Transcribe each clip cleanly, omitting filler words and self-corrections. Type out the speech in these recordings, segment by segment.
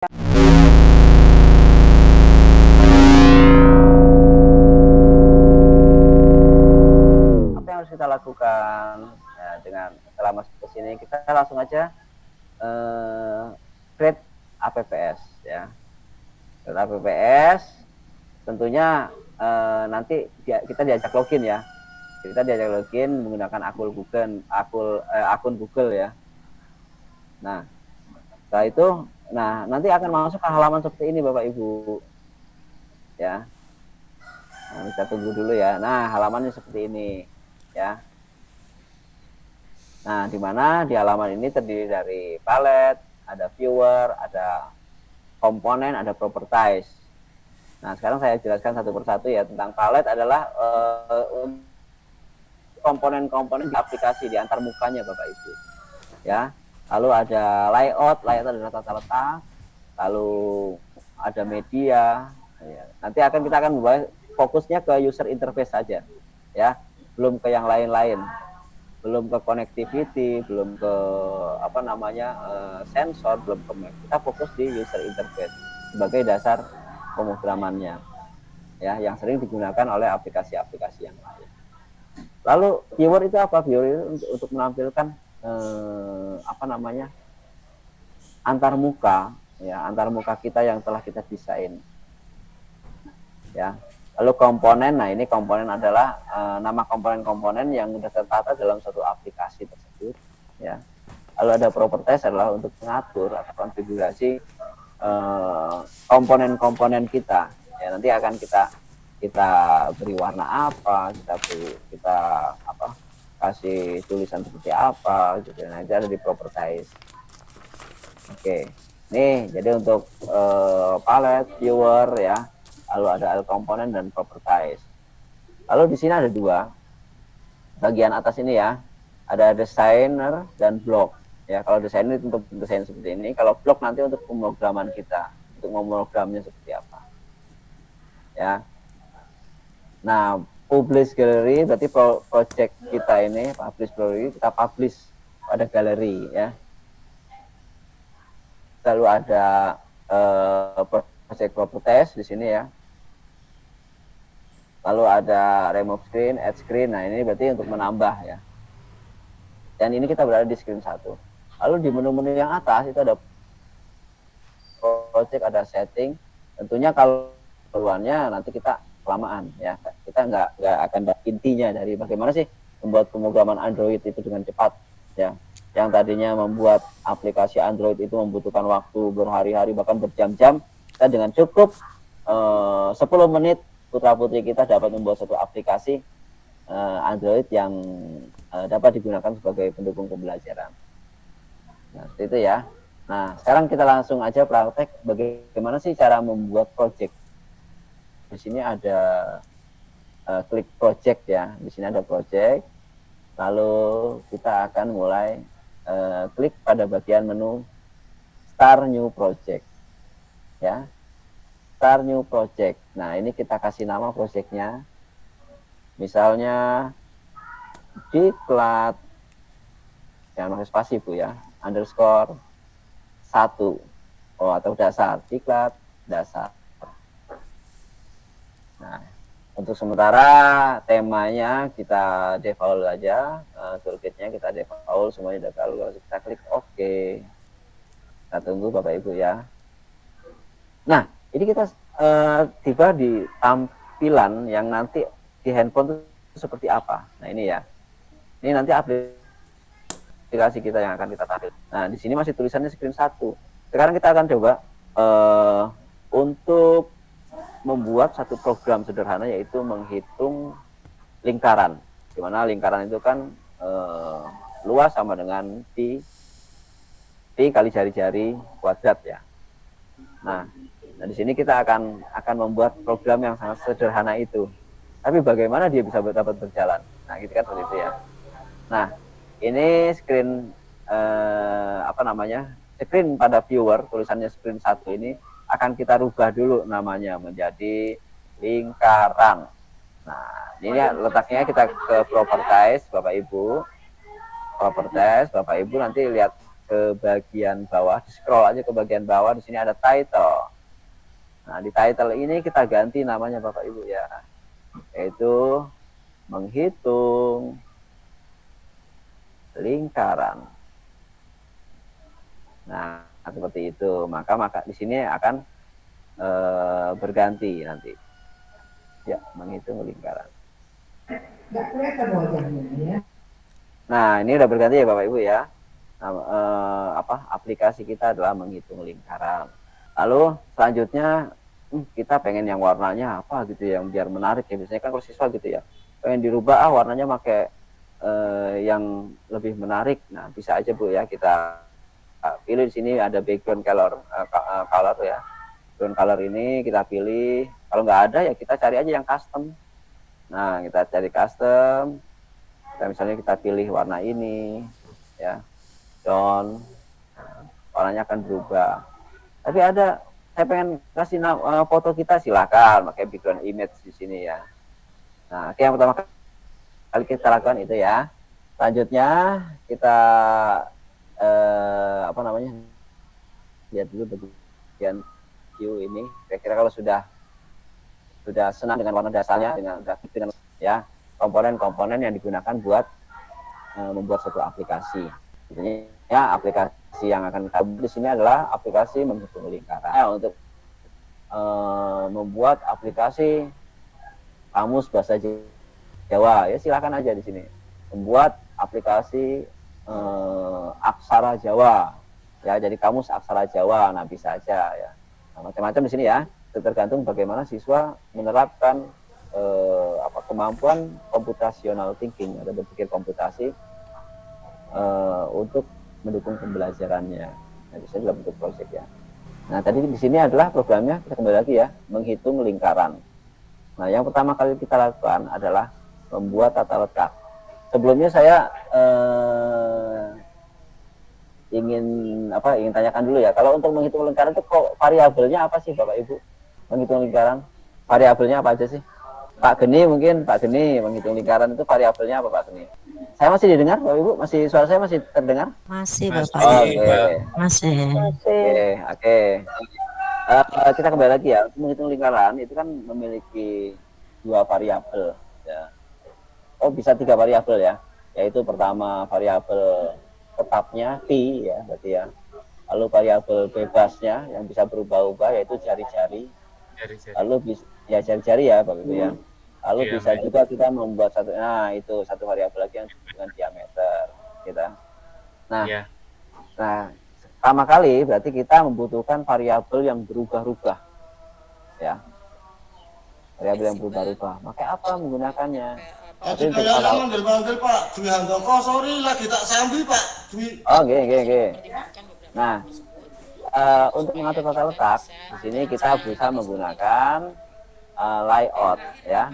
Apa yang harus kita lakukan? Ya, dengan selama sini kita langsung aja create APPS ya. Create APPS tentunya nanti kita diajak login ya. Kita diajak login menggunakan akun Google ya. Nah, setelah itu nanti akan masuk ke halaman seperti ini Bapak Ibu. Ya. Nah, kita tunggu dulu ya. Nah, halamannya seperti ini ya. Nah, di mana di halaman ini terdiri dari palette, ada viewer, ada komponen, ada properties. Nah, sekarang saya jelaskan satu persatu ya. Tentang palette adalah komponen-komponen di aplikasi di antar mukanya Bapak Ibu. Ya. Lalu ada layout adalah tata letak, lalu ada media. Ya. Nanti kita akan membahas fokusnya ke user interface saja. Ya. Belum ke yang lain-lain. Belum ke connectivity, belum ke sensor, belum ke map. Kita fokus di user interface sebagai dasar pemrogramannya ya, yang sering digunakan oleh aplikasi-aplikasi yang lain. Lalu viewer itu apa? Viewer itu untuk menampilkan antar muka ya, antar muka kita yang telah kita desain ya. Lalu komponen, nah ini komponen adalah nama komponen-komponen yang sudah tertata dalam satu aplikasi tersebut ya. Lalu ada properties adalah untuk mengatur atau konfigurasi komponen-komponen kita ya. Nanti akan kita beri warna apa, kita kasih tulisan seperti apa gitu. Nah, itu ada di properties. Oke. Nih, jadi untuk palette, viewer ya. Lalu ada komponen dan properties. Lalu di sini ada dua. Bagian atas ini ya, ada designer dan block. Ya, kalau desainer itu untuk desain seperti ini, kalau block nanti untuk pemrograman kita, untuk memprogramnya seperti apa. Ya. Nah, publish gallery berarti project kita ini, publish gallery, kita publish pada galeri ya. Lalu ada project properties di sini ya. Lalu ada remove screen, add screen. Nah, ini berarti untuk menambah ya. Dan ini kita berada di screen 1. Lalu di menu-menu yang atas itu ada project, ada setting. Tentunya kalau keluarnya nanti kita kelamaan ya. Kita nggak akan intinya dari bagaimana sih membuat pemrograman Android itu dengan cepat ya. Yang tadinya membuat aplikasi Android itu membutuhkan waktu berhari-hari bahkan berjam-jam, kita dengan cukup 10 menit putra-putri kita dapat membuat satu aplikasi Android yang dapat digunakan sebagai pendukung pembelajaran. Nah, seperti itu ya. Nah, sekarang kita langsung aja praktek bagaimana sih cara membuat project. Di sini ada klik project ya. Di sini ada project. Lalu kita akan mulai klik pada bagian menu Start New Project. Ya. Start New Project. Nah, ini kita kasih nama projectnya. Misalnya diklat, jangan pakai spasi Bu ya, underscore 1 atau dasar, diklat dasar. Nah, untuk sementara temanya kita default aja, toolkitnya kita default, semuanya udah kalau kita klik OK. Kita tunggu Bapak Ibu ya. Nah, ini kita tiba di tampilan yang nanti di handphone itu seperti apa. Nah, ini ya. Ini nanti aplikasi kita yang akan kita tampil. Nah, di sini masih tulisannya screen 1. Sekarang kita akan coba untuk membuat satu program sederhana, yaitu menghitung lingkaran. Dimana lingkaran itu kan luas sama dengan pi kali jari-jari kuadrat ya. Nah, di sini kita akan membuat program yang sangat sederhana itu. Tapi bagaimana dia bisa dapat berjalan? Nah, gitu kan seperti itu ya. Nah, ini screen screen pada viewer, tulisannya screen 1 ini akan kita rubah dulu namanya menjadi lingkaran. Nah, ini letaknya kita ke properties Bapak Ibu. Properties Bapak Ibu nanti lihat ke bagian bawah, scroll aja ke bagian bawah, di sini ada title. Nah, di title ini kita ganti namanya Bapak Ibu ya, yaitu menghitung lingkaran. Nah, seperti itu. Maka di sini akan berganti nanti. Ya, menghitung lingkaran. Nah, ini udah berganti ya Bapak Ibu ya. Nah, aplikasi kita adalah menghitung lingkaran. Lalu selanjutnya kita pengen yang warnanya apa gitu ya, yang biar menarik ya. Biasanya kan kalau siswa gitu ya, pengen dirubah warnanya pakai yang lebih menarik. Nah, bisa aja Bu ya, kita pilih di sini ada background color ya. Background color ini kita pilih. Kalau nggak ada ya kita cari aja yang custom. Nah, kita cari custom. Misalnya kita pilih warna ini ya, tone, warnanya akan berubah. Tapi saya pengen kasih foto kita, silakan pakai background image di sini ya. Nah, yang pertama kali kita lakukan itu ya. Selanjutnya kita lihat dulu bagian view ini. Kira-kira kalau sudah senang dengan warna dasarnya, dengan ya komponen-komponen yang digunakan buat membuat suatu aplikasi. Jadi ya aplikasi yang akan kita buat di sini adalah aplikasi menghitung lingkaran. Untuk membuat aplikasi kamus bahasa Jawa ya, silakan aja di sini membuat aplikasi aksara Jawa ya, jadi kamus aksara Jawa. Nah, bisa aja ya, nah, macam-macam di sini ya, tergantung bagaimana siswa menerapkan kemampuan computational thinking atau berpikir komputasi untuk mendukung pembelajarannya. Nah, bisa dalam bentuk proyek ya. Nah, tadi di sini adalah programnya, kita kembali lagi ya, menghitung lingkaran. Nah, yang pertama kali kita lakukan adalah membuat tata letak. Sebelumnya saya ingin tanyakan dulu ya, kalau untuk menghitung lingkaran itu kok variabelnya apa sih Bapak Ibu? Menghitung lingkaran variabelnya apa aja sih? Pak Geni, mungkin Pak Geni, menghitung lingkaran itu variabelnya apa Pak Geni? Saya masih didengar Bapak Ibu? Suara saya masih terdengar? Masih Bapak. Oke. Masih. Oke. Kita kembali lagi ya, menghitung lingkaran itu kan memiliki 2 variabel ya. Bisa 3 variabel ya, yaitu pertama variabel tetapnya pi ya, berarti ya. Lalu variabel bebasnya yang bisa berubah-ubah yaitu jari-jari. Lalu jari-jari ya Bapak Ibu ya. Lalu bisa juga kita membuat satu variabel lagi yang dengan diameter kita. Nah, pertama kali berarti kita membutuhkan variabel yang berubah-ubah ya, variabel yang berubah-ubah. Maka apa menggunakannya? Tapi kalau manggil Pak Dwi Handoko, sorry lagi tak sambil Pak Dwi. Oke. Nah, untuk mengatur tata letak di sini kita bisa menggunakan layout ya.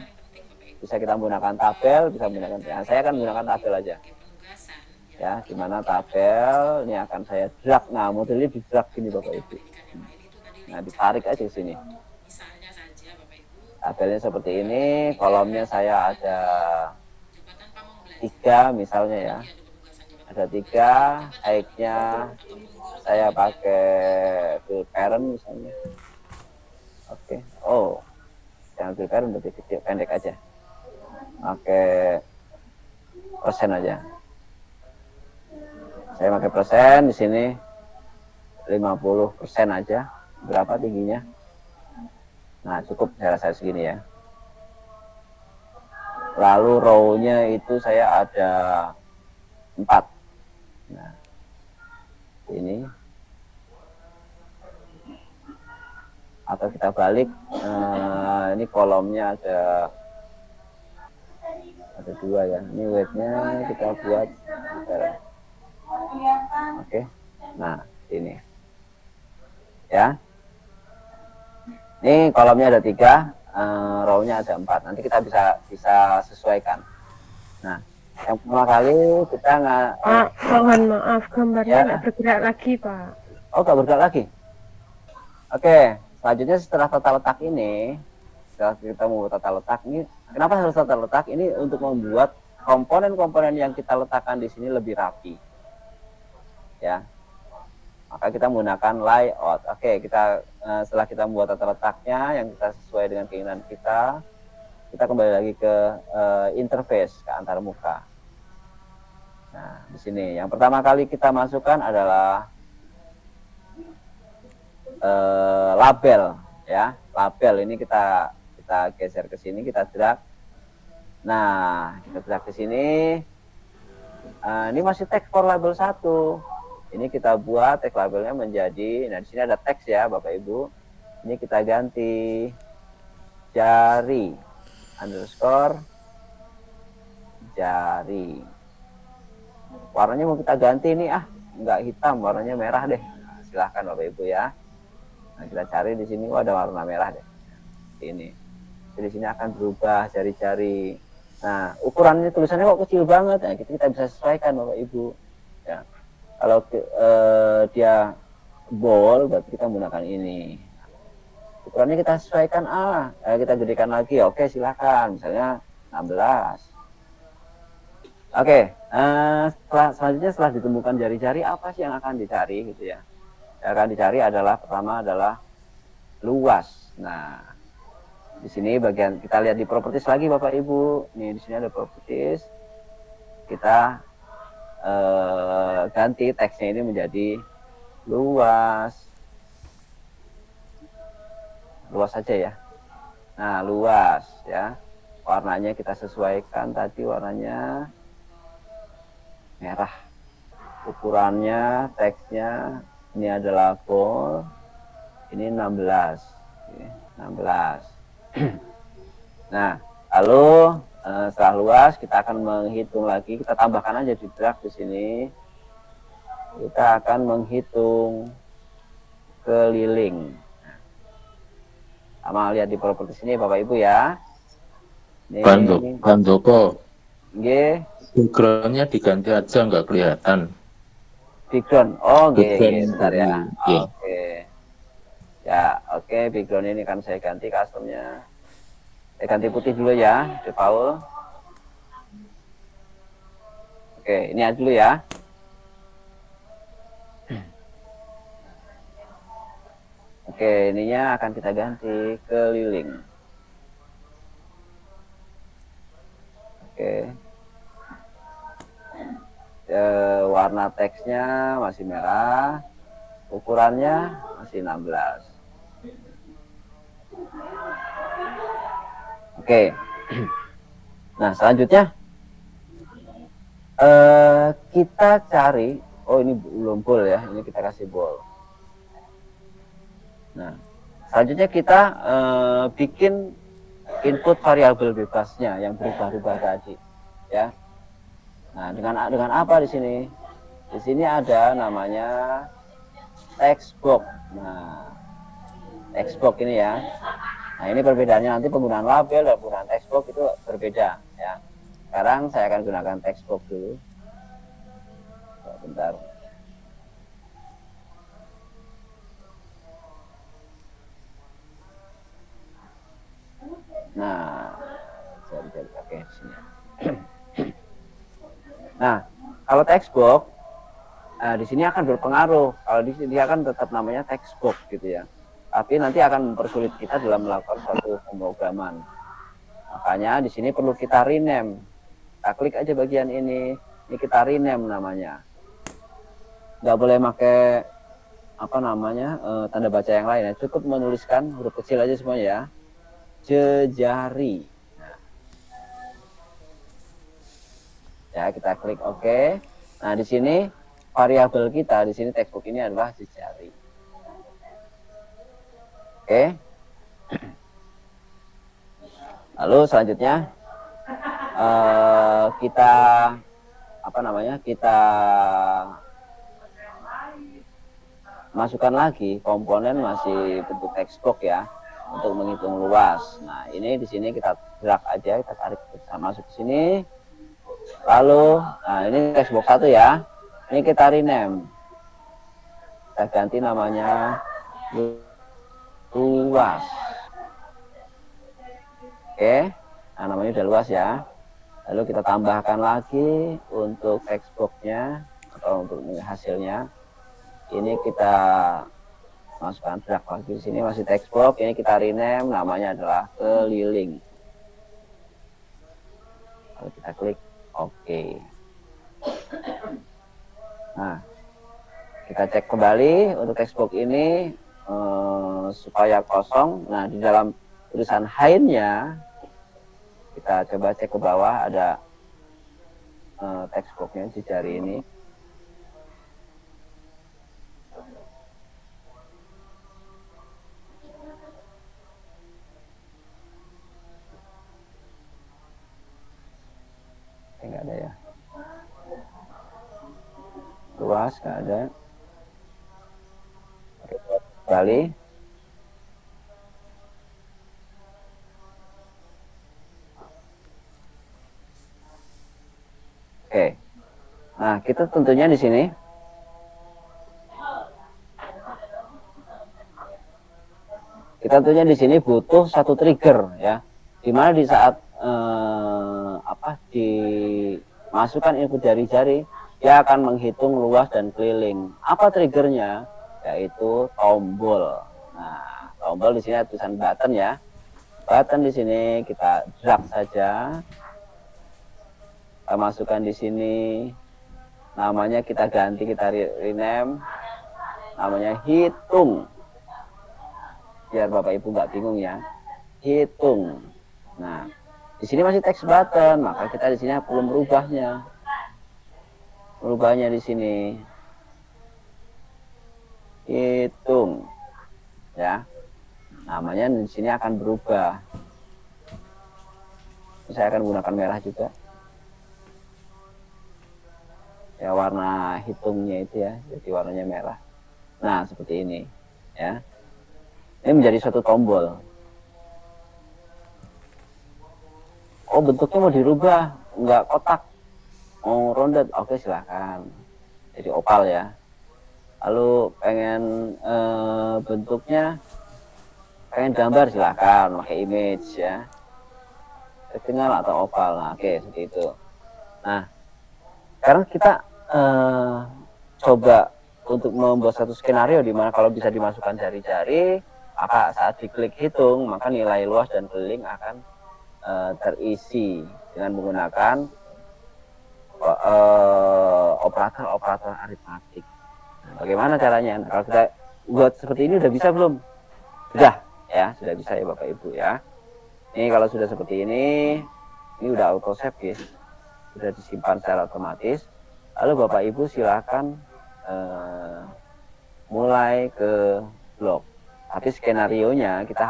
Bisa kita menggunakan tabel, bisa menggunakan. Saya akan menggunakan tabel aja. Ya, dimana tabel ini akan saya drag. Nah, modelnya di drag gini Bapak Ibu. Nah, ditarik aja di sini. Tabelnya seperti ini, kolomnya saya ada 3 misalnya ya. Ada 3, height-nya saya pakai fill parent misalnya. Oke. Jangan fill parent, berarti kecil, pendek aja. Oke. Persen aja. Saya pakai persen di sini 50% aja. Berapa tingginya? Nah, cukup saya rasa segini ya. Lalu row-nya itu saya ada 4. Nah, ini. Atau kita balik, ini kolomnya ada 2 ya. Ini weight-nya kita buat. Oke. Nah, ini. Ya. Ini kolomnya ada 3, row-nya ada 4. Nanti kita bisa sesuaikan. Nah, yang pertama kali kita mohon maaf, gambarnya nggak bergerak lagi Pak. Nggak bergerak lagi. Oke, selanjutnya setelah tata letak ini, setelah kita membuat tata letak ini, kenapa harus tata letak? Ini untuk membuat komponen-komponen yang kita letakkan di sini lebih rapi. Ya, maka kita menggunakan layout. Oke, kita setelah kita membuat tata letaknya yang kita sesuai dengan keinginan kita kembali lagi ke interface, ke antarmuka. Nah, di sini yang pertama kali kita masukkan adalah label, ya. Label ini kita geser ke sini, kita drag. Nah, kita drag ke sini. Ini masih teks for label 1. Ini kita buat teks labelnya menjadi, nah di sini ada teks ya Bapak Ibu. Ini kita ganti jari underscore jari. Warnanya mau kita ganti ini, nggak hitam, warnanya merah deh. Nah, silahkan Bapak Ibu ya. Nah, kita cari di sini, ada warna merah deh. Ini. Jadi di sini akan berubah jari-jari. Nah, ukurannya tulisannya kok kecil banget. Nah, kita bisa sesuaikan Bapak Ibu. Ya. Kalau dia bold, berarti kita menggunakan ini. Ukurannya kita sesuaikan, kita gedekan lagi. Oke, silakan. Misalnya 16. Oke, selanjutnya setelah ditemukan jari-jari, apa sih yang akan dicari gitu ya? Yang akan dicari adalah pertama adalah luas. Nah, di sini bagian kita lihat di properties lagi Bapak Ibu. Nih di sini ada properties. Kita ganti teksnya ini menjadi luas. Luas saja ya. Nah, luas ya. Warnanya kita sesuaikan tadi, warnanya merah. Ukurannya, teksnya ini adalah bold. Ini 16. 16. Nah, lalu setelah luas kita akan menghitung lagi, kita tambahkan aja di drag di sini. Kita akan menghitung keliling. Sama lihat di properti sini Bapak Ibu ya. Ini Bang Joko. Nggih. Backgroundnya diganti aja, nggak kelihatan. Background. Oh, nggih, bentar ya. Yeah. Oke. Ya, oke, background ini kan saya ganti customnya. Saya ganti putih dulu ya, default. Oke, ini aja dulu ya. Oke, ininya akan kita ganti keliling. Oke. Warna teksnya masih merah. Ukurannya masih 16. Oke. Nah, selanjutnya kita cari, ini belum bold ya, ini kita kasih bold. Nah, selanjutnya kita bikin input variabel bebasnya yang berubah-ubah tadi, ya. Nah, dengan apa di sini? Di sini ada namanya text box. Nah, text box ini ya. Nah, ini perbedaannya nanti penggunaan label dan penggunaan text box itu berbeda, ya. Sekarang saya akan gunakan text box dulu. Bentar. Nah, oke sini. Nah, kalau text box, di sini akan berpengaruh. Kalau di sini dia akan tetap namanya text box gitu ya. Tapi nanti akan mempersulit kita dalam melakukan suatu pemrograman. Makanya di sini perlu kita rename. Kita klik aja bagian ini kita rename namanya. Nggak boleh pakai tanda baca yang lain ya. Cukup menuliskan huruf kecil aja semuanya ya. Jejari. Nah. Ya, kita klik OK. Nah, di sini variabel kita di sini textbook ini adalah jejari. Oke. Lalu selanjutnya kita kita masukkan lagi komponen masih bentuk textbook ya. Untuk menghitung luas. Nah, ini di sini kita drag aja, kita tarik kita masuk ke sini. Lalu, ini textbox 1 ya. Ini kita rename. Kita ganti namanya luas. Oke. Nah, namanya udah luas ya. Lalu kita tambahkan lagi untuk textbox-nya atau untuk hasilnya. Ini kita masukkan drag lagi di sini, masih text box. Ini kita rename, namanya adalah keliling. Lalu kita klik oke. Nah, kita cek kembali untuk text box ini supaya kosong. Nah, di dalam tulisan hide-nya kita coba cek ke bawah, ada text box-nya di jari ini. Enggak ada ya. Luas enggak ada. Kembali. Oke. Nah, kita tentunya di sini butuh satu trigger ya. Dimana di saat dimasukkan input jari-jari, dia akan menghitung luas dan keliling. Apa triggernya? Yaitu tombol. Nah, tombol di sini ada tulisan button ya. Button di sini kita drag saja. Kita masukkan di sini. Namanya kita ganti, kita rename. Namanya hitung. Biar Bapak Ibu nggak bingung ya. Hitung. Nah, di sini masih text button, maka kita di sini perlu merubahnya. Merubahnya di sini. Hitung. Ya. Namanya di sini akan berubah. Saya akan menggunakan merah juga. Ya, warna hitungnya itu ya, jadi warnanya merah. Nah, seperti ini, ya. Ini menjadi suatu tombol. Oh, bentuknya mau dirubah, nggak kotak, mau rounded, oke silahkan. Jadi opal ya. Lalu pengen bentuknya, pengen gambar silahkan, pakai image ya. Rectangle atau opal, nah, oke seperti itu. Nah, sekarang kita coba untuk membuat satu skenario di mana kalau bisa dimasukkan jari-jari, maka saat diklik hitung, maka nilai luas dan keliling akan terisi dengan menggunakan operator aritmatik. Nah, bagaimana caranya? Nah, kalau kita buat seperti ini udah bisa belum? Sudah ya, sudah bisa ya Bapak Ibu ya. Ini kalau sudah seperti ini udah auto save guys, sudah disimpan secara otomatis. Lalu Bapak Ibu silakan mulai ke blok. Tapi skenario-nya kita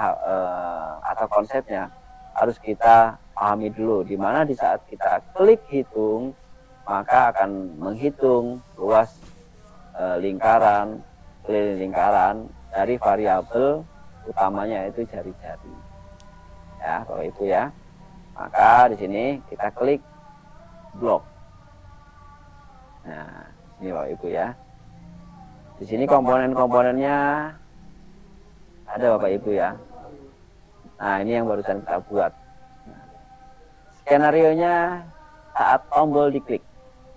atau konsepnya harus kita pahami dulu, di mana di saat kita klik hitung maka akan menghitung luas lingkaran, keliling lingkaran dari variabel utamanya itu jari-jari. Ya, Bapak Ibu ya. Maka di sini kita klik blok. Nah, ini Bapak Ibu ya. Di sini komponen-komponennya ada Bapak Ibu ya. Nah, ini yang barusan kita buat. Nah, skenario-nya saat tombol diklik.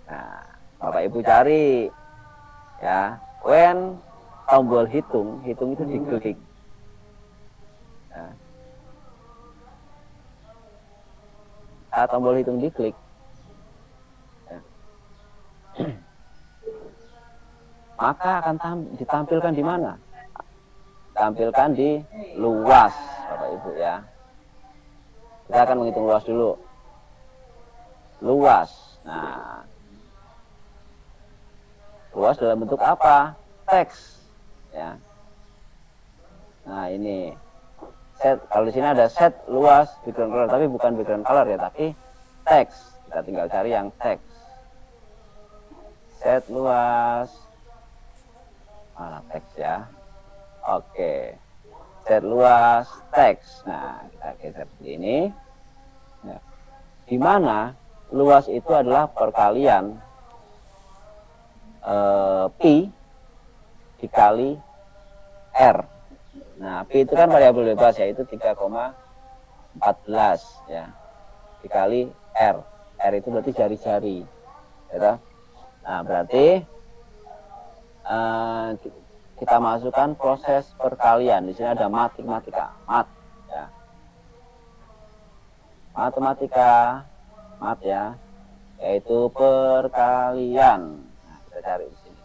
Nah, Bapak Ibu cari ya, when tombol hitung itu diklik. Nah, saat tombol hitung diklik, ya, maka akan ditampilkan di mana? Tampilkan di luas, Bapak Ibu ya. Kita akan menghitung luas dulu. Luas. Nah, luas dalam bentuk apa? Teks. Ya. Nah, ini set. Kalau di sini ada set luas background color, tapi bukan background color ya, tapi teks. Kita tinggal cari yang teks. Set luas. Mana teks ya? Oke, set luas teks. Nah, kita geser seperti ini. Ya. Di mana luas itu adalah perkalian pi dikali r. Nah, pi itu kan variabel bebas yaitu 3,14 ya. Dikali r. R itu berarti jari-jari. Ya. Nah, berarti kita masukkan proses perkalian. Di sini ada matematika, ya. Matematika, ya, yaitu perkalian. Nah, kita cari di sini.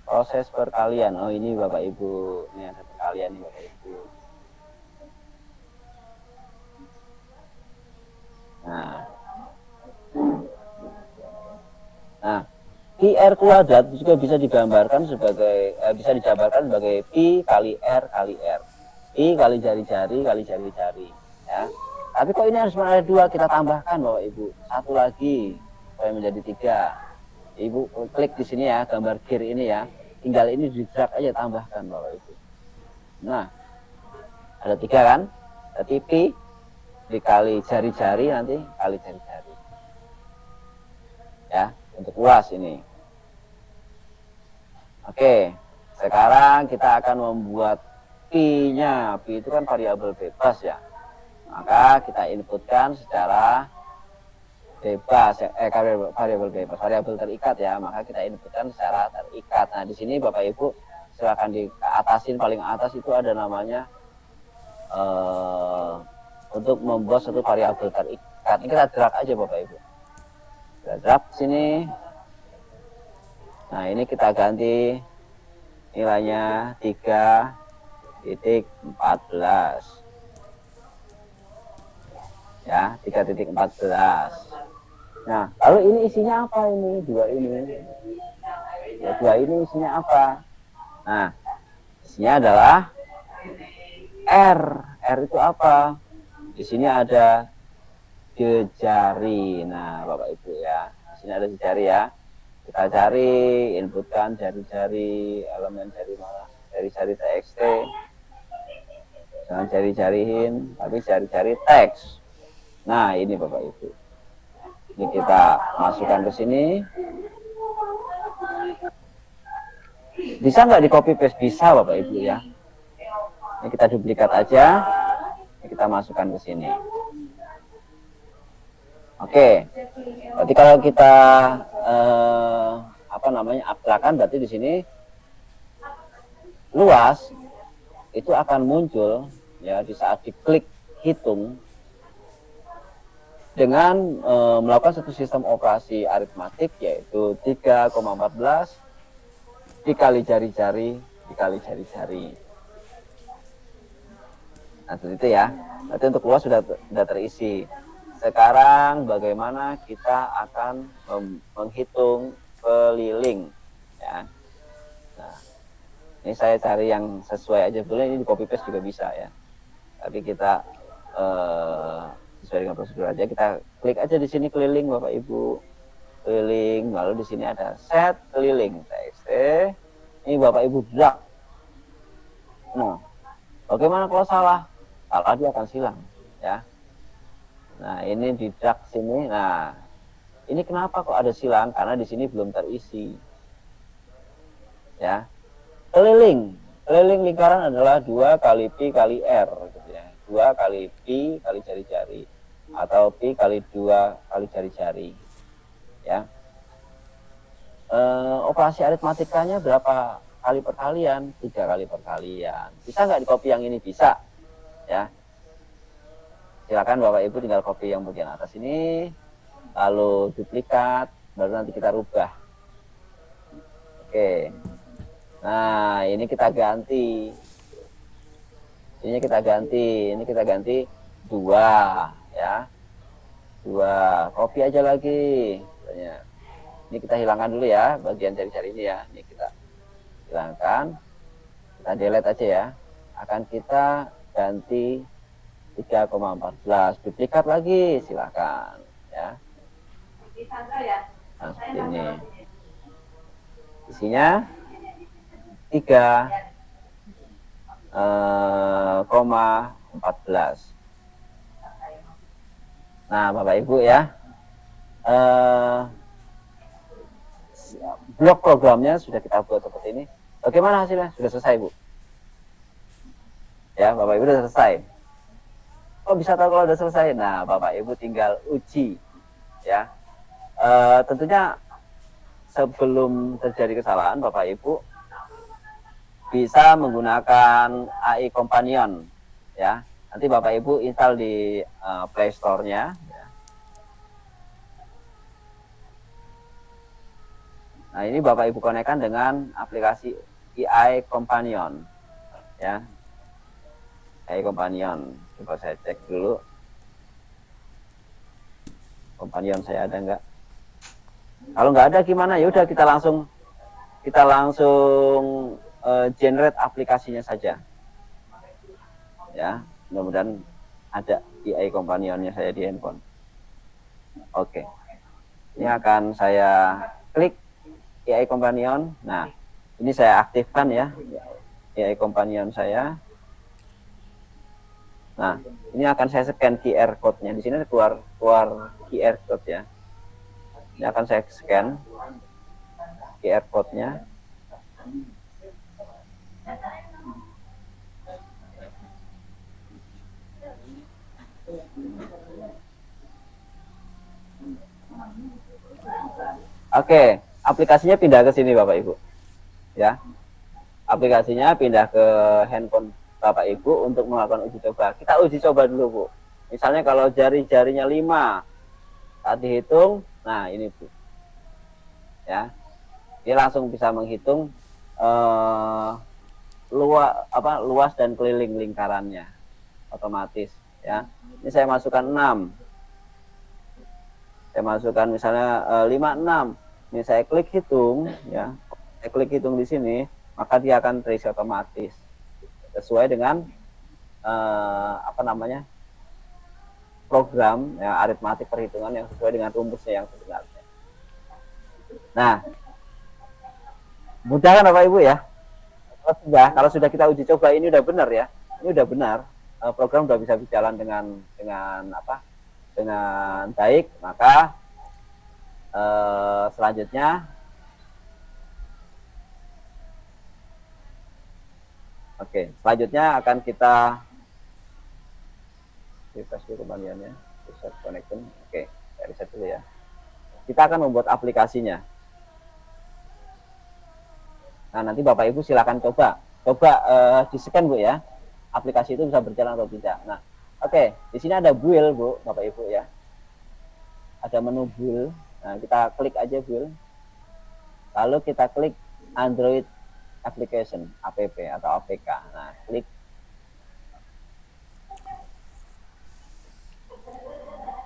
Proses perkalian. Oh, ini Bapak Ibu, ini ada perkalian nih Bapak Ibu. Nah, pi r kuadrat juga bisa digambarkan sebagai dijabarkan sebagai pi kali r kali r. Pi kali jari-jari kali jari-jari, ya. Tapi kok ini harus ada 2, kita tambahkan Bapak Ibu. 1 lagi supaya menjadi 3. Ibu klik di sini ya, gambar gear ini ya. Tinggal ini di drag aja, tambahkan Bapak Ibu. Nah, ada 3 kan? Berarti pi dikali jari-jari nanti kali jari-jari. Ya, untuk luas ini. Oke, sekarang kita akan membuat pi-nya. Pi itu kan variabel bebas ya. Maka kita inputkan secara bebas, variabel bebas, variabel terikat ya. Maka kita inputkan secara terikat. Nah, di sini Bapak Ibu silakan di atasin, paling atas itu ada namanya untuk membuat satu variabel terikat. Ini kita drag aja Bapak Ibu. Kita drag sini. Nah, ini kita ganti nilainya 3.14. Ya, 3.14. Nah, lalu ini isinya apa ini? 2 ini. Ya, 2 ini isinya apa? Nah, isinya adalah R. R itu apa? Di sini ada jari. Nah, Bapak Ibu ya. Di sini ada jari ya. Kita cari, inputkan jari-jari, elemen jari mana? Jari-jari txt. Jangan jari-jariin, tapi jari-jari teks. Nah, ini Bapak Ibu. Ini kita masukkan ke sini. Bisa nggak di copy paste? Bisa Bapak Ibu ya. Ini kita duplikat aja. Ini kita masukkan ke sini. Oke. Berarti kalau kita abstrakan, berarti di sini luas itu akan muncul ya di saat diklik hitung dengan melakukan satu sistem operasi aritmatik, yaitu 3,14 dikali jari-jari dikali jari-jari. Nah, seperti itu ya. Berarti untuk luas sudah terisi. Sekarang bagaimana kita akan menghitung keliling ya. Nah, ini saya cari yang sesuai aja, boleh ini di copy paste juga bisa ya. Tapi kita sesuai dengan prosedur aja, kita klik aja di sini keliling Bapak Ibu. Keliling, lalu di sini ada set keliling txt. Ini Bapak Ibu drag. Nah, bagaimana kalau salah? Salah dia akan silang ya. Nah, ini di drag sini. Nah, ini kenapa kok ada silang? Karena di sini belum terisi. Ya. Keliling lingkaran adalah 2 kali pi kali r gitu ya. 2 kali pi kali jari-jari atau pi kali 2 kali jari-jari. Ya. Operasi aritmatikanya berapa kali perkalian? 3 kali perkalian. Bisa nggak di copy yang ini? Bisa. Ya. Silakan Bapak Ibu tinggal copy yang bagian atas ini, lalu duplikat, baru nanti kita rubah. Oke. Nah, ini kita ganti. Ini kita ganti 2 ya. 2, copy aja lagi. Ini kita hilangkan dulu ya, bagian jari-jari ini ya. Ini kita hilangkan. Kita delete aja ya. Akan kita ganti 3,14, duplikat lagi, silakan ya. Nah, seperti ini. Isinya 3,14. Nah, Bapak Ibu ya, blok programnya sudah kita buat seperti ini. Bagaimana hasilnya? Sudah selesai, Bu? Ya, Bapak Ibu sudah selesai. Kok bisa tahu kalau sudah selesai? Nah, Bapak Ibu tinggal uji ya. Tentunya sebelum terjadi kesalahan, Bapak Ibu bisa menggunakan AI Companion, ya. Nanti Bapak Ibu install di Play Store-nya. Nah, ini Bapak Ibu konekkan dengan aplikasi AI Companion, ya. AI Companion. Coba saya cek dulu. Companion saya ada enggak? Kalau nggak ada gimana? Ya udah kita langsung generate aplikasinya saja. Ya, mudah-mudahan ada AI Companion-nya saya di handphone. Oke. Ini akan saya klik AI Companion. Nah, ini saya aktifkan ya AI Companion saya. Nah, ini akan saya scan QR code-nya. Di sini keluar QR code ya. Ini akan saya scan QR code-nya. Oke, aplikasinya pindah ke sini Bapak Ibu. Ya. Aplikasinya pindah ke handphone Bapak Ibu untuk melakukan uji coba. Kita uji coba dulu, Bu. Misalnya kalau jari-jarinya 5 saat dihitung, nah ini Bu. Ya. Dia langsung bisa menghitung luas dan keliling lingkarannya otomatis, ya. Ini saya masukkan 6. Saya masukkan misalnya 5, 6. Ini saya klik hitung, ya. Saya klik hitung di sini, maka dia akan terisi otomatis sesuai dengan program ya, aritmatik perhitungan yang sesuai dengan rumusnya yang sebenarnya. Nah, mudah kan Bapak Ibu ya? Kalau sudah kita uji coba ini udah benar ya, ini udah benar, program udah bisa berjalan dengan baik, maka selanjutnya akan kita refresh dulu kembaliannya, reset connection. Oke, saya reset dulu ya. Kita akan membuat aplikasinya. Nah, nanti Bapak Ibu silakan coba di-scan Bu ya. Aplikasi itu bisa berjalan atau tidak. Nah, oke, di sini ada build Bu, Bapak Ibu ya. Ada menu build. Nah, kita klik aja build. Lalu kita klik Android application, app atau APK. Nah, klik.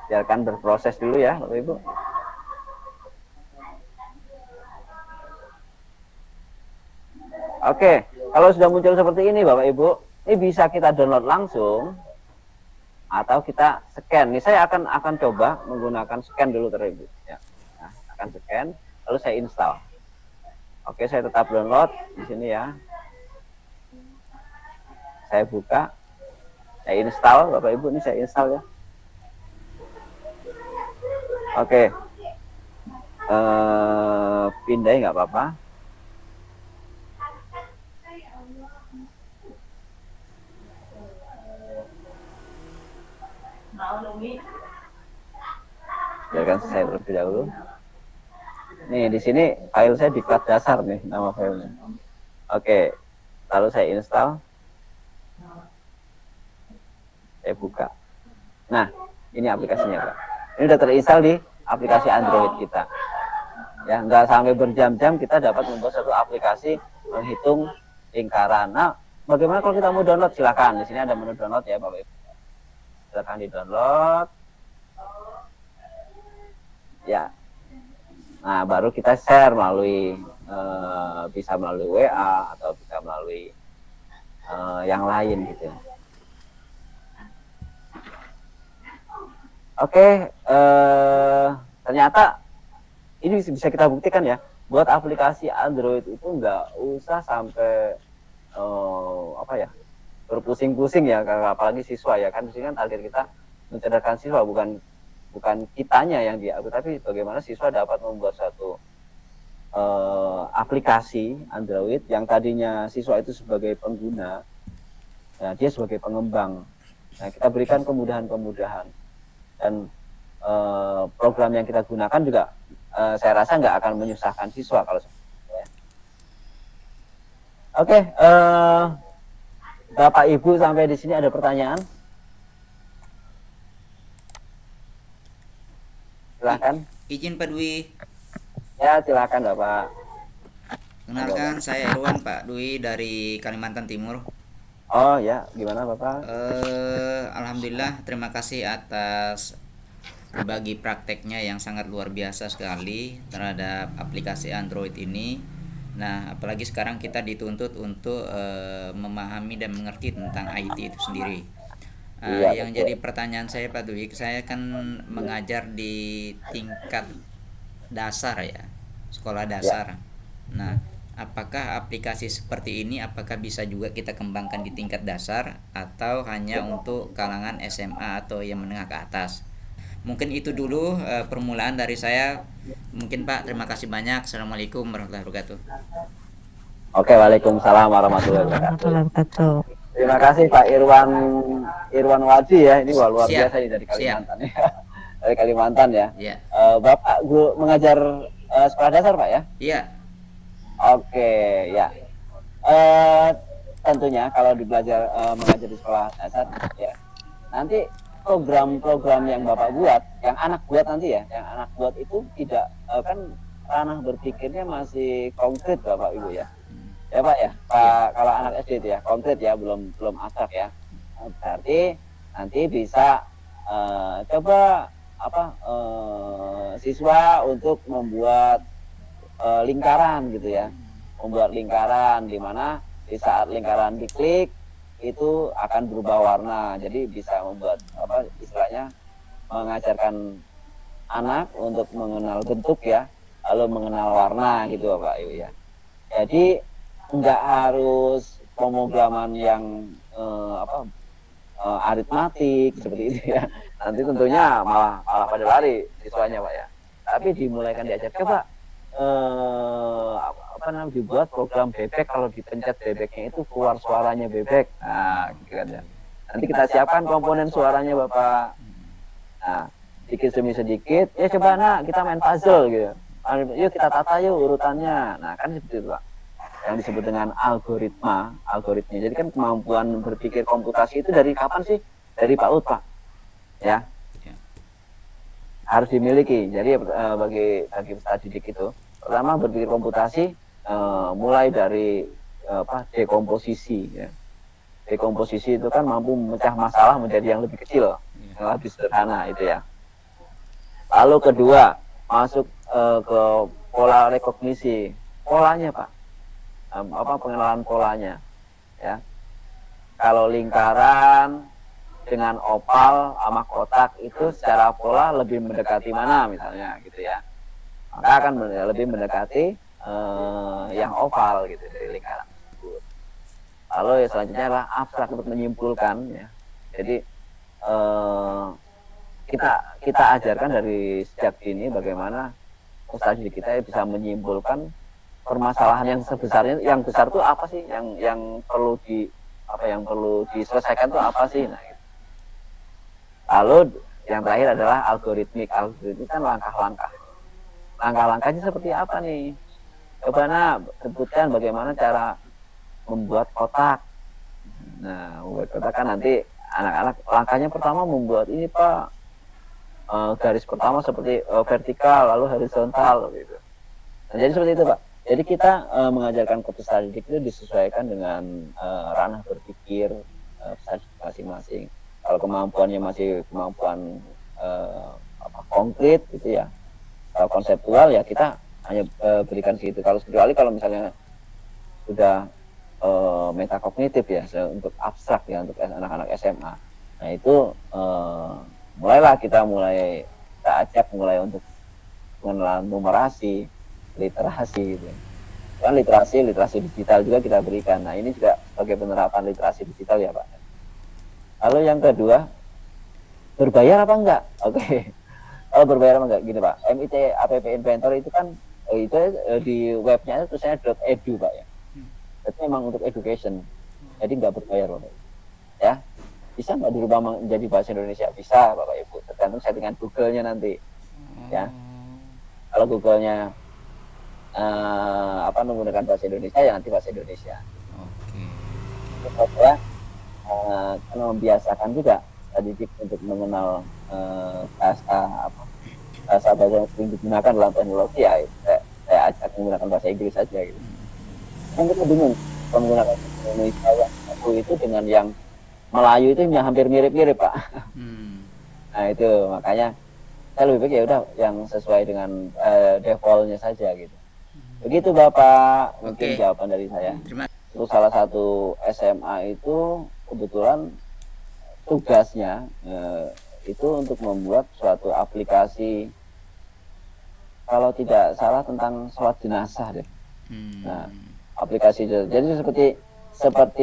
Biarkan berproses dulu ya, Bapak Ibu. Oke, kalau sudah muncul seperti ini Bapak Ibu, ini bisa kita download langsung atau kita scan. Nih saya akan coba menggunakan scan dulu terlebih ya. Nah, akan scan, lalu saya install. Oke, saya tetap download di sini ya. Saya buka, saya install, Bapak Ibu, ini saya install ya. Oke, pindahin nggak apa-apa. Biarkan saya terlebih dahulu. Nih di sini file saya di plat dasar nih nama filenya. Oke, lalu saya install. Saya buka. Nah, ini aplikasinya Pak. Ini sudah terinstall di aplikasi Android kita. Ya, nggak sampai berjam-jam kita dapat membuat satu aplikasi menghitung lingkaran. Nah, bagaimana kalau kita mau download? Silakan. Di sini ada menu download ya Bapak Ibu. Silakan di-download. Ya. Nah, baru kita share melalui bisa melalui WA atau bisa melalui yang lain gitu. Oke, ternyata ini bisa kita buktikan ya. Buat aplikasi Android itu nggak usah sampai berpusing-pusing ya, apalagi siswa ya kan. Di sini kan target kita mencerdaskan siswa, bukan kitanya yang diatur, tapi bagaimana siswa dapat membuat satu aplikasi Android yang tadinya siswa itu sebagai pengguna, nah, dia sebagai pengembang. Nah, kita berikan kemudahan-kemudahan dan program yang kita gunakan juga saya rasa nggak akan menyusahkan siswa kalau ya. Oke, Bapak Ibu sampai di sini ada pertanyaan? Silahkan. Izin Pak Dwi. Ya, silakan Bapak. Kenalkan saya Irwan Pak Dwi dari Kalimantan Timur. Oh ya, gimana Bapak? Alhamdulillah, terima kasih atas berbagi prakteknya yang sangat luar biasa sekali terhadap aplikasi Android ini. Nah, apalagi sekarang kita dituntut untuk memahami dan mengerti tentang IT itu sendiri. Iya, Yang betul. jadi pertanyaan saya Pak Dwi, saya kan mengajar di tingkat dasar ya, sekolah dasar. Nah, apakah aplikasi seperti ini apakah bisa juga kita kembangkan di tingkat dasar atau hanya untuk kalangan SMA atau yang menengah ke atas? Mungkin itu dulu permulaan dari saya. Mungkin Pak, terima kasih banyak. Assalamualaikum warahmatullahi wabarakatuh. Oke, waalaikumsalam warahmatullahi wabarakatuh. Terima kasih Pak Irwan Wadi ya. Ini luar Siap. biasa ini dari Siap. Kalimantan ya. Dari Kalimantan ya. Ya. Bapak guru mengajar sekolah dasar Pak ya? Iya. Oke, ya. Tentunya kalau belajar mengajar di sekolah dasar ya. Nanti program-program yang Bapak buat, yang anak buat nanti ya, yang anak buat itu tidak kan ranah berpikirnya masih konkret Bapak Ibu ya. Ya Pak ya, Pak, kalau anak SD itu ya konkret ya, belum abstrak ya. Berarti nanti bisa coba siswa untuk membuat lingkaran gitu ya, membuat lingkaran di mana di saat lingkaran diklik itu akan berubah warna. Jadi bisa membuat istilahnya mengajarkan anak untuk mengenal bentuk ya, lalu mengenal warna gitu Pak Ibu ya. Jadi nggak harus pemrograman yang aritmatik seperti itu ya. Nanti tentunya malah pada lari siswanya Pak ya. Tapi dimulaikan diajar coba dibuat program bebek, kalau dipencet bebeknya itu keluar suaranya bebek. Nah, gitu kan ya. Nanti kita siapkan komponen suaranya Bapak. Nah, sedikit demi sedikit, ya coba nak kita main puzzle gitu. Yuk kita tata yuk urutannya. Nah, kan seperti itu Pak. Yang disebut dengan algoritma. Jadi kan kemampuan berpikir komputasi itu dari kapan sih? Dari PAUD Pak. Ya. Harus dimiliki. Jadi bagi peserta didik itu, pertama berpikir komputasi mulai dari dekomposisi ya. Dekomposisi itu kan mampu memecah masalah menjadi yang lebih kecil, yang lebih sederhana itu ya. Lalu kedua, masuk ke pola rekognisi. Polanya Pak. Pengenalan polanya ya. Kalau lingkaran dengan oval sama kotak itu secara pola lebih mendekati mana misalnya gitu ya, maka akan lebih mendekati yang oval gitu dari lingkaran tersebut. Lalu ya selanjutnya adalah abstrak untuk menyimpulkan ya. Jadi kita ajarkan dari sejak dini bagaimana usaha didik kita bisa menyimpulkan permasalahan yang sebesarnya, yang besar itu apa sih, yang perlu diselesaikan itu apa sih. Nah, gitu. Lalu yang terakhir adalah algoritmik. Algoritmik kan langkah-langkahnya seperti apa nih. Coba sebutkan bagaimana cara membuat kotak. Nah, membuat kotak kan nanti anak-anak langkahnya pertama membuat ini Pak, garis pertama seperti vertikal lalu horizontal gitu. Nah, jadi seperti itu Pak. Jadi kita mengajarkan ke peserta didik itu disesuaikan dengan ranah berpikir peserta didik masing-masing. Kalau kemampuannya masih kemampuan konkret gitu ya, konseptual ya kita hanya berikan segitu. Kecuali kalau misalnya sudah metakognitif ya, untuk abstrak ya, untuk anak-anak SMA. Nah itu kita ajak mulai untuk pengenalan numerasi, literasi gitu. Kan literasi digital juga kita berikan. Nah ini juga sebagai penerapan literasi digital ya Pak. Lalu yang kedua, berbayar apa enggak? Oke. Kalau berbayar apa enggak? Gini Pak, MIT App Inventor itu kan itu di webnya itu tulisannya .edu Pak ya. Itu memang untuk education. Jadi enggak berbayar Bapak. Ya. Bisa enggak dirubah menjadi bahasa Indonesia? Bisa Bapak Ibu. Tergantung settingan Google-nya nanti. Ya. Kalau kalau Google-nya menggunakan bahasa Indonesia, ya nanti bahasa Indonesia. Oke. Terus saya karena membiasakan juga didik untuk mengenal bahasa yang sering digunakan dalam teknologi, ya saya ajak menggunakan bahasa Inggris saja gitu. Kan kita bingung menggunakan Indonesia yang satu itu dengan yang Melayu itu hampir mirip-mirip, Pak. Nah itu makanya saya lebih baik ya udah yang sesuai dengan defaultnya saja gitu. Begitu Bapak, mungkin Oke. jawaban dari saya. Terima Untuk salah satu SMA itu kebetulan tugasnya itu untuk membuat suatu aplikasi, kalau tidak salah tentang sholat jenazah deh. Nah, aplikasi itu jadi seperti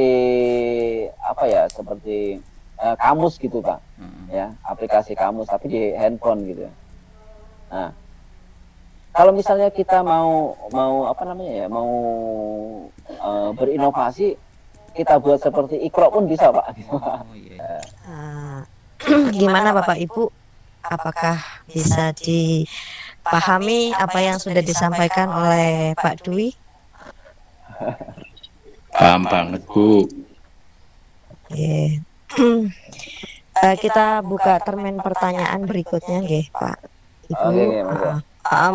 apa ya, seperti kamus gitu Pak, ya, aplikasi kamus tapi di handphone gitu. Nah, kalau misalnya kita mau berinovasi, kita buat seperti Iqra pun bisa Pak. Oh iya. Gimana Bapak Ibu? Apakah bisa dipahami apa yang sudah disampaikan oleh Pak Dwi? Paham banget, Bu. Oke. Kita buka termin pertanyaan berikutnya, nggih, Pak Ibu. Oke, monggo.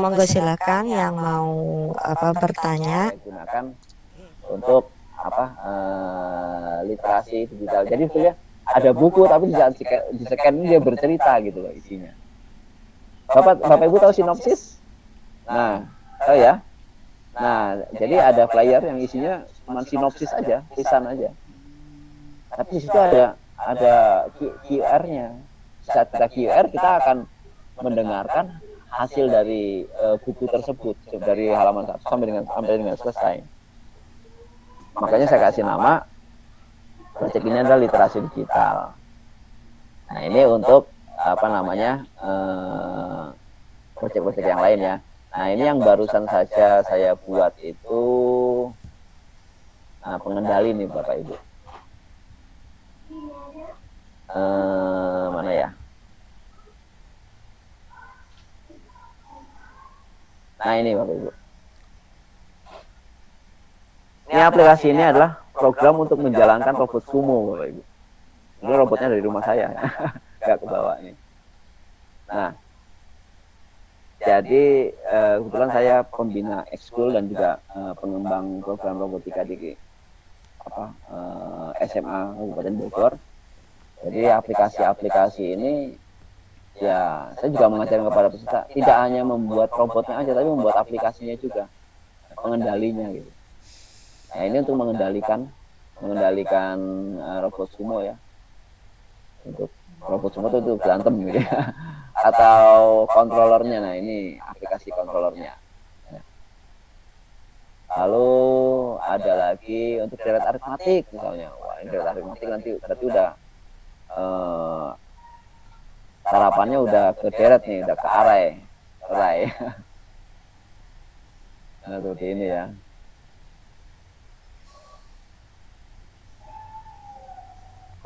Monggo silakan yang mau bertanya. Saya gunakan untuk literasi digital. Jadi sebetulnya ada buku tapi di saat di scan ini dia bercerita gitu loh isinya. Bapak Ibu tahu sinopsis? Nah, tahu ya? Nah, jadi ada flyer yang isinya cuma sinopsis aja, tulisan aja. Tapi di situ ada QR-nya. Saat kita QR, kita akan mendengarkan hasil dari buku tersebut dari halaman 1 sampai dengan selesai. Makanya saya kasih nama proyek ini adalah literasi digital. Nah, ini untuk proyek-proyek yang lain ya. Nah, ini yang barusan saja saya buat itu pengendali nih Bapak Ibu. Mana ya? Nah, ini Bapak Ibu. Ini aplikasi ini adalah program untuk menjalankan robot sumo Bapak Ibu. Ini robotnya dari rumah saya, nggak kebawa ini. Nah, jadi kebetulan saya pembina ekskul dan juga pengembang program robotika di SMA Kabupaten Bogor. Jadi aplikasi-aplikasi ini ya saya juga mengajarkan kepada peserta tidak hanya membuat robotnya aja, tapi membuat aplikasinya juga, pengendalinya gitu. Nah, ini untuk mengendalikan robot sumo ya. Untuk robot sumo itu berantem gitu ya. Atau kontrolernya. Nah, ini aplikasi kontrolernya. Lalu ada lagi untuk deret aritmatik misalnya. Wah, ini deret aritmatik nanti berarti udah sarapannya udah ke deret nih, udah ke arai. Nah, seperti ini ya.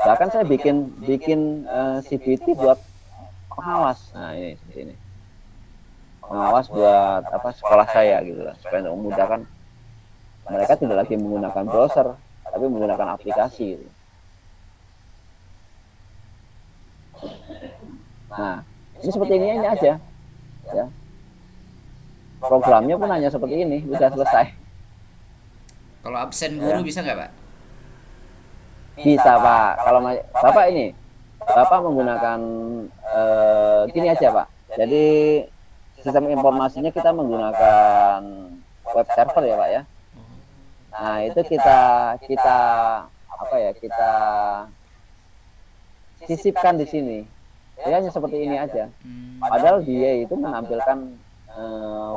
Bahkan saya bikin CBT buat pengawas. Nah, ini seperti ini. Pengawas buat sekolah saya gitu lah, supaya untuk memudahkan mereka tidak lagi menggunakan browser, tapi menggunakan aplikasi gitu. Nah, ini seperti ini aja ya. Programnya pun hanya seperti ini, sudah selesai. Kalau absen guru bisa nggak Pak? Bisa Pak. Kalau Bapak Bapak menggunakan gini aja Pak. Jadi sistem informasinya kita menggunakan web server ya Pak ya. Nah, itu kita sisipkan di sini. Dia hanya seperti ini aja. Padahal dia itu menampilkan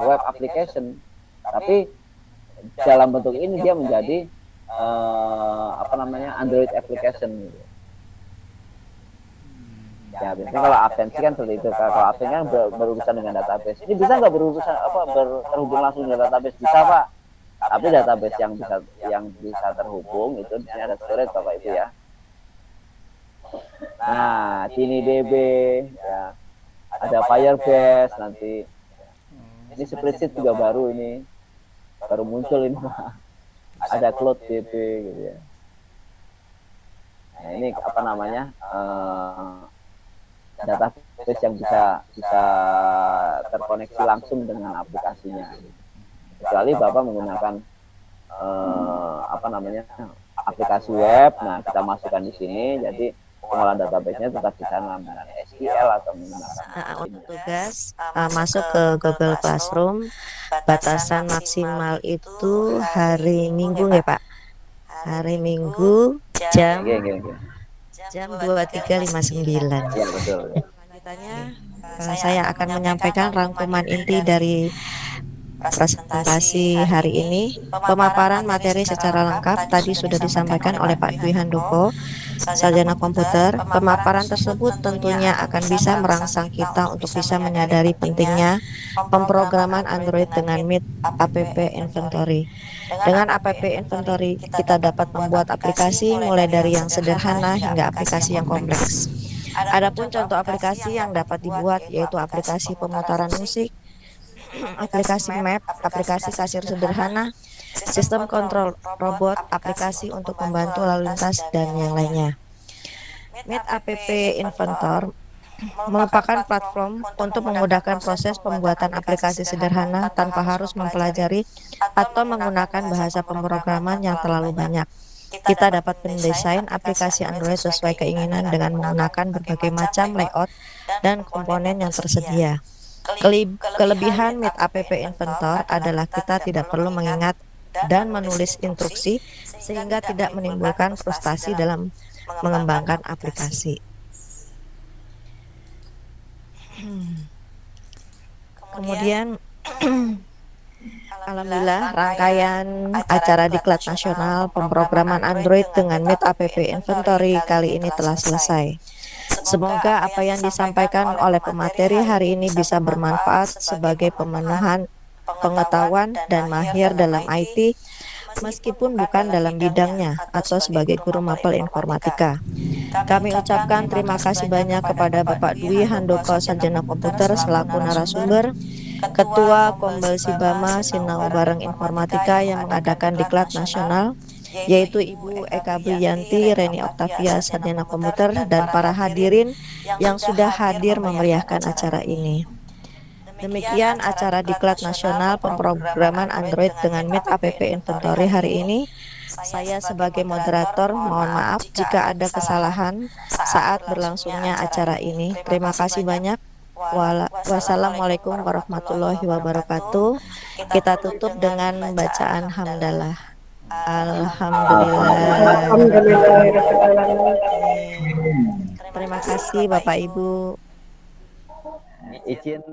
web application, tapi dalam bentuk ini dia menjadi Android application gitu. Ya, biasanya kalau absensi kan seperti itu. Kalau absen kan berurusan dengan database. Ini bisa nggak terhubung langsung dengan database? Bisa Pak. Tapi database yang bisa terhubung itu di sini ada storage Bapak Ibu ya. Nah, DB ya. Ada Firebase nanti. Ini split sheet juga baru ini, baru muncul ini Pak. Ada cloud DB gitu ya. Nah ini apa namanya database yang bisa bisa terkoneksi langsung dengan aplikasinya. Kecuali Bapak menggunakan apa namanya aplikasi web, nah kita masukkan di sini, jadi pengolahan database-nya tetap di sana menggunakan SQL atau menggunakan Untuk tugas masuk ke Google Classroom, batasan maksimal itu hari Minggu ya Pak. Hari Minggu jam Oke, oke. jam 23.59. Iya betul. Selanjutnya saya akan menyampaikan rangkuman inti dari presentasi hari ini. Pemaparan materi secara lengkap tadi sudah disampaikan oleh Pak Dwi Handoko, sarjana komputer. Pemaparan tersebut tentunya akan bisa merangsang kita untuk bisa menyadari pentingnya pemrograman Android dengan MIT App Inventory. Dengan App Inventory, kita dapat membuat aplikasi mulai dari yang sederhana hingga aplikasi yang kompleks. Adapun contoh aplikasi yang dapat dibuat yaitu aplikasi pemutaran musik, aplikasi map, aplikasi kasir sederhana, sistem kontrol robot, aplikasi untuk membantu lalu lintas, dan yang lainnya. MIT App Inventor merupakan platform untuk memudahkan proses pembuatan aplikasi sederhana tanpa harus mempelajari atau menggunakan bahasa pemrograman yang terlalu banyak. Kita dapat mendesain aplikasi Android sesuai keinginan dengan menggunakan berbagai macam layout dan komponen yang tersedia. Kelebihan MIT App Inventor adalah kita tidak perlu mengingat dan menulis instruksi sehingga tidak menimbulkan frustasi dalam mengembangkan aplikasi. Kemudian alhamdulillah rangkaian acara Diklat Nasional Pemrograman Android dengan MIT App Inventory kali ini telah selesai. Semoga apa yang disampaikan oleh pemateri hari ini bisa bermanfaat sebagai pemenuhan pengetahuan dan mahir dalam IT meskipun bukan dalam bidangnya atau sebagai guru mapel informatika. Kami ucapkan terima kasih banyak kepada Bapak Dwi Handoko, sarjana komputer selaku narasumber, Ketua Kombel Sibama Sinau Bareng Informatika yang mengadakan Diklat Nasional, yaitu Ibu Eka Briyanti, Reni Oktavia, sarjana komputer, dan para hadirin yang sudah hadir memeriahkan acara ini. Demikian acara Diklat Nasional Pemrograman Android dengan MIT App Inventory hari ini. Saya sebagai moderator mohon maaf jika ada kesalahan saat berlangsungnya acara ini. Terima kasih banyak. Wassalamualaikum warahmatullahi wabarakatuh. Kita tutup dengan bacaan hamdalah. Alhamdulillah. Terima kasih Bapak Ibu. Izin